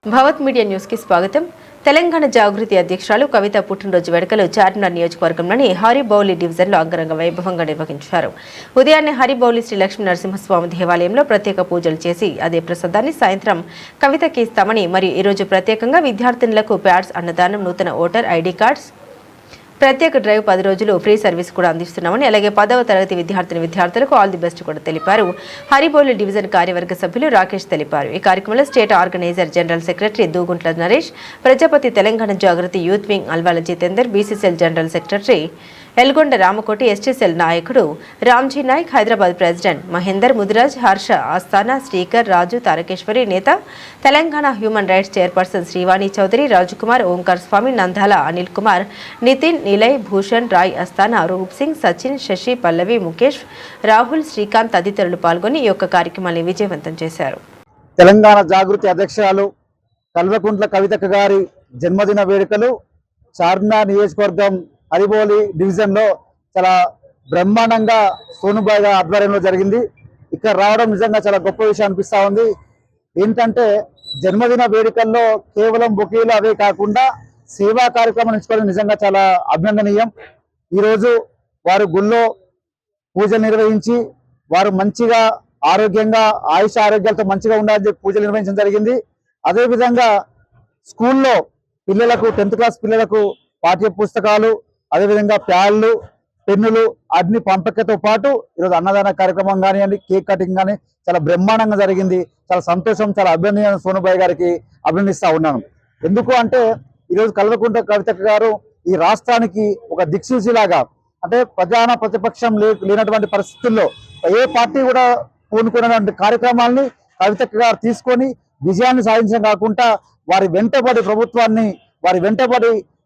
భవత్ media news కి స్వాగతం. తెలంగాణ జాగృతి అధ్యక్షురాలు కవిత పుట్టినరోజు వేడుకలు చార్మినార్ నియోజకవర్గంలోని హరిబౌలి డివిజన్లో అంగరంగ వైభవంగా నిర్వహించారు. ఉదయాన్నే హరిబౌలి శ్రీ లక్ష్మీ నరసింహస్వామి దేవాలయంలో ప్రత్యేక పూజలు చేసి అదే ప్రసాదాన్ని సాయంత్రం కవితకి ఇస్తామని మరియు ఈరోజు ప్రత్యేకంగా విద్యార్థినులకు ప్యాడ్స్, అన్నదానం, నూతన ఓటర్ ఐడి కార్డ్స్, ప్రత్యేక డ్రైవ్ 10 రోజులు ఫ్రీ సర్వీస్ కూడా అందిస్తున్నామని, అలాగే 10వ తరగతి విద్యార్థులకు ఆల్ ది బెస్ట్ కూడా తెలిపారు. హరిబౌలి డివిజన్ కార్యవర్గ సభ్యులు రాకేష్ తెలిపారు. ఈ కార్యక్రమంలో state organizer general secretary Duguntla Naresh, Prajapati Telangana Jagruthi youth wing Alvala Jitender, BCCL general secretary Elgonda Ramakoti, STCL నాయకుడు రామ్జీ నాయక్, హైదరాబాద్ ప్రెసిడెంట్ మహేందర్ ముదిరాజ్, హర్ష ఆస్థానా, శ్రీకర్, రాజు, తారకేశ్వరి నేత, Telangana human rights chairperson Srivani Chowdary, Rajkumar, Omkar Swamy, Nandala Anil Kumar, Nitin, Nilay, Bhushan, Rai Asthana, Roop Singh, Sachin, Sashi, Pallavi, Mukesh, Rahul, Srikanth తదితరులు పాల్గొని ఈ యొక్క కార్యక్రమాన్ని విజయవంతం చేశారు. తెలంగాణ జాగృతి అధ్యక్షురాలు కల్వకుంట్ల కవితక్క గారి జన్మదిన వేడుకలు చార్మినార్ నియోజకవర్గం హరిబౌలి డివిజన్ లో చాలా బ్రహ్మాండంగా సోనుబాయ్ ఆధ్వర్యంలో జరిగింది. ఇక్కడ రావడం నిజంగా చాలా గొప్ప విషయం అనిపిస్తా ఉంది. ఏంటంటే జన్మదిన వేడుకల్లో కేవలం బొకేలు అవే కాకుండా సేవా కార్యక్రమం ఎంచుకోవడం నిజంగా చాలా అభినందనీయం. ఈరోజు వారు గుళ్ళో పూజలు నిర్వహించి వారు మంచిగా ఆరోగ్యంగా ఆరోగ్యాలతో మంచిగా ఉండాలని చెప్పి పూజలు నిర్వహించడం జరిగింది. అదేవిధంగా స్కూల్లో పిల్లలకు 10th క్లాస్ పిల్లలకు పాఠ్య పుస్తకాలు, అదేవిధంగా ప్యాడ్లు, పెన్నులు అన్ని పంపకతో పాటు ఈరోజు అన్నదాన కార్యక్రమం కానివ్వండి, కేక్ కటింగ్ కానీ చాలా బ్రహ్మాండంగా జరిగింది. చాలా సంతోషం, చాలా అభినందన సోనుబాయ్ గారికి అభినందిస్తా ఉన్నాను. ఎందుకు అంటే ఈరోజు కల్వకుంట్ల కవితక్క గారు ఈ రాష్ట్రానికి ఒక దిక్సూచిలాగా, అంటే ప్రధాన ప్రతిపక్షం లేనటువంటి పరిస్థితుల్లో ఏ పార్టీ కూడా పూనుకున్నటువంటి కార్యక్రమాలని కవితక్క గారు తీసుకొని విజయాన్ని సాధించడం కాకుండా వారి వెంటబడి ప్రభుత్వాన్ని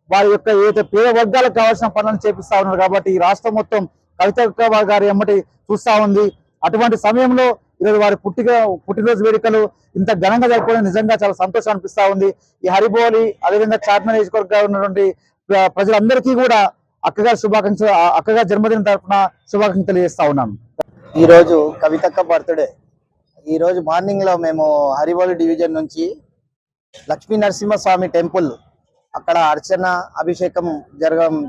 వారి యొక్క ఏదైతే పేద వర్గాలకు కావాల్సిన పనులను చేపిస్తా ఉన్నారు. కాబట్టి ఈ రాష్ట్రం మొత్తం కవితక్క గారి ఎమ్మటి చూస్తా ఉంది. అటువంటి సమయంలో ఈరోజు వారి పుట్టినరోజు వేడుకలు ఇంత ఘనంగా జరుపుకోవడం నిజంగా చాలా సంతోషం అనిపిస్తా ఉంది. ఈ హరిబౌలి అదేవిధంగా చార్మినార్ నియోజకవర్గంలో ఉన్నటువంటి ప్రజలందరికీ కూడా అక్కగారి జన్మదిన తరఫున శుభాకాంక్షలు తెలియజేస్తా ఉన్నాను. ఈ రోజు కవితక్క బర్త్డే. ఈ రోజు మార్నింగ్ లో మేము హరిబౌలి డివిజన్ నుంచి లక్ష్మీ నరసింహస్వామి టెంపుల్ అక్కడ అర్చన అభిషేకం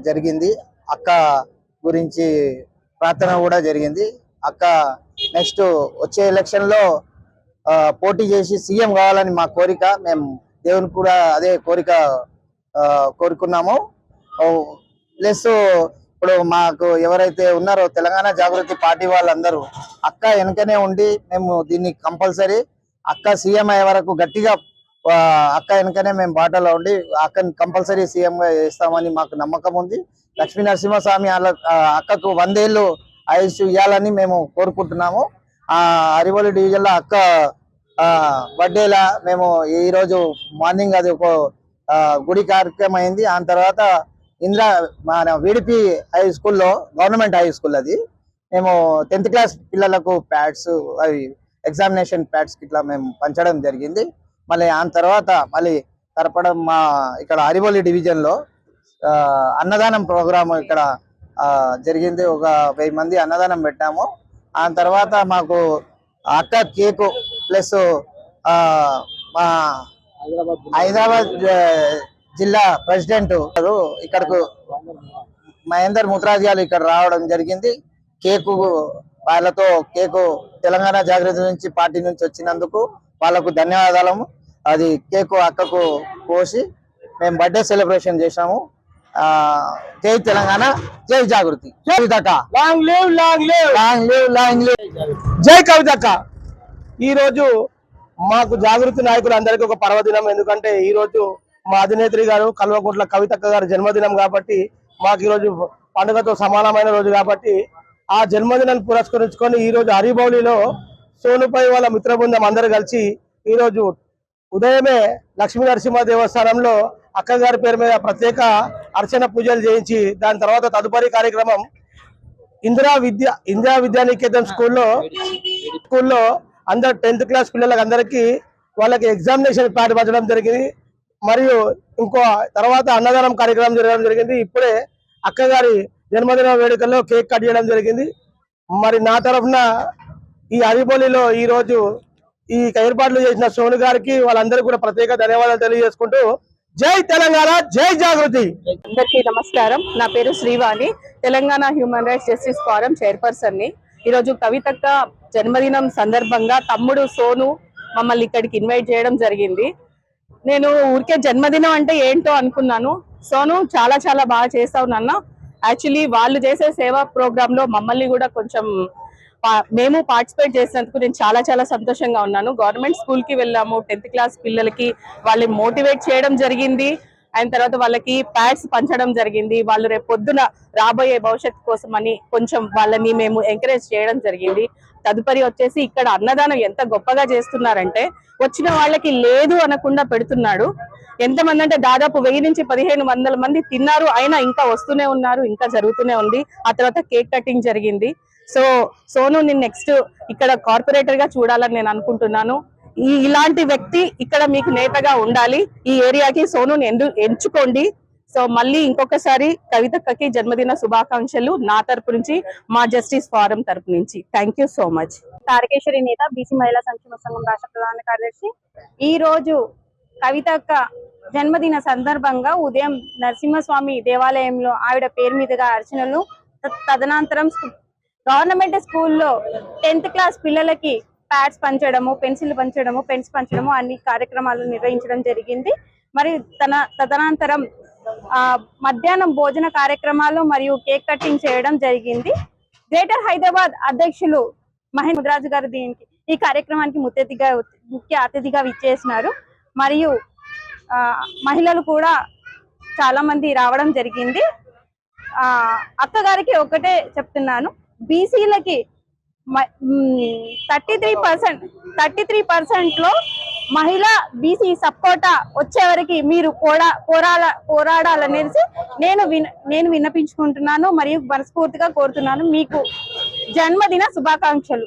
జరిగింది. అక్క గురించి ప్రార్థన కూడా జరిగింది. అక్క నెక్స్ట్ వచ్చే ఎలక్షన్ లో పోటీ చేసి సీఎం కావాలని మా కోరిక. మేము దేవుని కూడా అదే కోరిక కోరుకున్నాము. ప్లస్ ఇప్పుడు మాకు ఎవరైతే ఉన్నారో తెలంగాణ జాగృతి పార్టీ వాళ్ళందరూ అక్క వెనకనే ఉండి మేము దీన్ని కంపల్సరీ అక్క సీఎం అయ్యే వరకు గట్టిగా అక్క వెనకనే మేము బాటలో ఉండి అక్కని కంపల్సరీ సీఎంగా చేస్తామని మాకు నమ్మకం ఉంది. లక్ష్మీ నరసింహస్వామి అక్కకు 100 ఏళ్ళు ఆయుష్ ఇవ్వాలని మేము కోరుకుంటున్నాము. హరిబౌలి డివిజన్ లో అక్క బర్త్డేలా మేము ఈరోజు మార్నింగ్ అది ఒక గుడి కార్యక్రమం అయింది. ఆ తర్వాత మన విడిపి హై స్కూల్లో, గవర్నమెంట్ హై స్కూల్ అది, మేము 10th క్లాస్ పిల్లలకు ప్యాడ్స్, అవి ఎగ్జామినేషన్ ప్యాడ్స్ ఇట్లా మేము పంచడం జరిగింది. మళ్ళీ ఆ తర్వాత మళ్ళీ తరపడం మా ఇక్కడ హరిబౌలి డివిజన్ లో అన్నదానం ప్రోగ్రామ్ ఇక్కడ జరిగింది. ఒక 1000 మంది అన్నదానం పెట్టాము. ఆ తర్వాత మాకు అక్క కేకు ప్లస్ మా హైదరాబాద్ జిల్లా ప్రెసిడెంట్ ఇక్కడకు మహేందర్ ముదిరాజ్ గారు ఇక్కడ రావడం జరిగింది. కేకు వాళ్ళతో కేకు తెలంగాణ జాగృతి నుంచి పార్టీ నుంచి వచ్చినందుకు వాళ్ళకు ధన్యవాదాలు. అది కేకు అక్కకు కోసి మేము బర్త్డే సెలబ్రేషన్ చేసాము. జై తెలంగాణ, జై జాగృతి. కవితక్క long live, long live, long live, long live. జై కవితక్క. ఈ రోజు మాకు జాగృతి నాయకులందరికీ ఒక పర్వదినం. ఎందుకంటే ఈ రోజు మా అధినేత్రి గారు కల్వకుంట్ల కవితక్క గారి జన్మదినం కాబట్టి మాకు ఈ రోజు పండుగతో సమానమైన రోజు కాబట్టి ఆ జన్మదినాన్ని పురస్కరించుకొని ఈ రోజు హరిబౌలిలో సోనుపై వాళ్ళ మిత్ర బృందం అందరూ కలిసి ఈ రోజు ఉదయమే లక్ష్మీ నరసింహ దేవస్థానంలో అక్కగారి పేరు మీద ప్రత్యేక అర్చన పూజలు చేయించి దాని తర్వాత తదుపరి కార్యక్రమం ఇందిరా విద్యానికేతన్ స్కూల్లో అందరు 10th క్లాస్ పిల్లలకు అందరికీ వాళ్ళకి ఎగ్జామినేషన్ ప్యాడ్ పంచడం జరిగింది. మరియు ఇంకో తర్వాత అన్నదానం కార్యక్రమం జరగడం జరిగింది. ఇప్పుడే అక్కగారి జన్మదిన వేడుకల్లో కేక్ కట్ చేయడం జరిగింది. మరి నా తరఫున ఈ హరిబౌలిలో ఈ రోజు ఈ ఏర్పాట్లు చేసిన సోను గారికి వాళ్ళందరికీ కూడా ప్రత్యేక ధన్యవాదాలు తెలియజేసుకుంటూ జై తెలంగాణ, జై జాగృతి. అందరికీ నమస్కారం. నా పేరు Srivani, Telangana human rights justice forum chairperson ని. ఈరోజు కవితక్క జన్మదినం సందర్భంగా తమ్ముడు సోను మమ్మల్ని ఇక్కడికి ఇన్వైట్ చేయడం జరిగింది. నేను ఊరికే జన్మదినం అంటే ఏంటో అనుకున్నాను. సోను చాలా చాలా బాగా చేస్తావు నాన్న. యాక్చువల్లీ వాళ్ళు చేసే సేవా ప్రోగ్రామ్ లో మమ్మల్ని కూడా కొంచెం మేము పార్టిసిపేట్ చేసినందుకు నేను చాలా చాలా సంతోషంగా ఉన్నాను. గవర్నమెంట్ స్కూల్ కి వెళ్ళాము, 10th క్లాస్ పిల్లలకి వాళ్ళని మోటివేట్ చేయడం జరిగింది. అయిన తర్వాత వాళ్ళకి ప్యాడ్స్ పంచడం జరిగింది. వాళ్ళు రేపు పొద్దున రాబోయే భవిష్యత్తు కోసం అని కొంచెం వాళ్ళని మేము ఎంకరేజ్ చేయడం జరిగింది. తదుపరి వచ్చేసి ఇక్కడ అన్నదానం ఎంత గొప్పగా చేస్తున్నారంటే వచ్చిన వాళ్ళకి లేదు అనకుండా పెడుతున్నాడు. ఎంతమంది అంటే దాదాపు 1000 నుంచి 1500 మంది తిన్నారు. అయినా ఇంకా వస్తూనే ఉన్నారు, ఇంకా జరుగుతూనే ఉంది. ఆ తర్వాత కేక్ కటింగ్ జరిగింది. సో సోను నేను నెక్స్ట్ ఇక్కడ కార్పొరేటర్ గా చూడాలని నేను అనుకుంటున్నాను. ఇలాంటి వ్యక్తి ఇక్కడ మీకు నేతగా ఉండాలి. ఈ ఏరియాకి సోనుని ఎంచుకోండి. సో మళ్ళీ ఇంకొకసారి కవితక్కకి జన్మదిన శుభాకాంక్షలు నా తరపు నుంచి, మా జస్టిస్ ఫోరం తరపు నుంచి. Thank you so much. Tarakeshwari నేత, బీసీ మహిళా సంక్షేమ సంఘం రాష్ట్ర ప్రధాన కార్యదర్శి. ఈ రోజు కవితక్క జన్మదిన సందర్భంగా ఉదయం నరసింహస్వామి దేవాలయంలో ఆవిడ పేరు మీదుగా అర్చనలు, తదనంతరం గవర్నమెంట్ స్కూల్లో 10th క్లాస్ పిల్లలకి ప్యాడ్స్ పంచడము, పెన్సిల్ పంచడము, పెన్స్ పంచడము అన్ని కార్యక్రమాలు నిర్వహించడం జరిగింది. మరి తదనంతరం మధ్యాహ్నం భోజన కార్యక్రమాలు మరియు కేక్ కటింగ్ చేయడం జరిగింది. గ్రేటర్ హైదరాబాద్ అధ్యక్షులు మహేంద్ర ముద్రాజు గారు ఈ కార్యక్రమానికి ముఖ్య అతిథిగా విచ్చేసినారు. మరియు మహిళలు కూడా చాలా మంది రావడం జరిగింది. అక్కగారికి ఒకటే చెప్తున్నాను, బీసీలకి 33% లో మహిళా బీసీ సపోర్టా వచ్చేవరకు మీరు పోరాడాలనేసి నేను విన్నపించుకుంటున్నాను మరియు మనస్ఫూర్తిగా కోరుతున్నాను. మీకు జన్మదిన శుభాకాంక్షలు.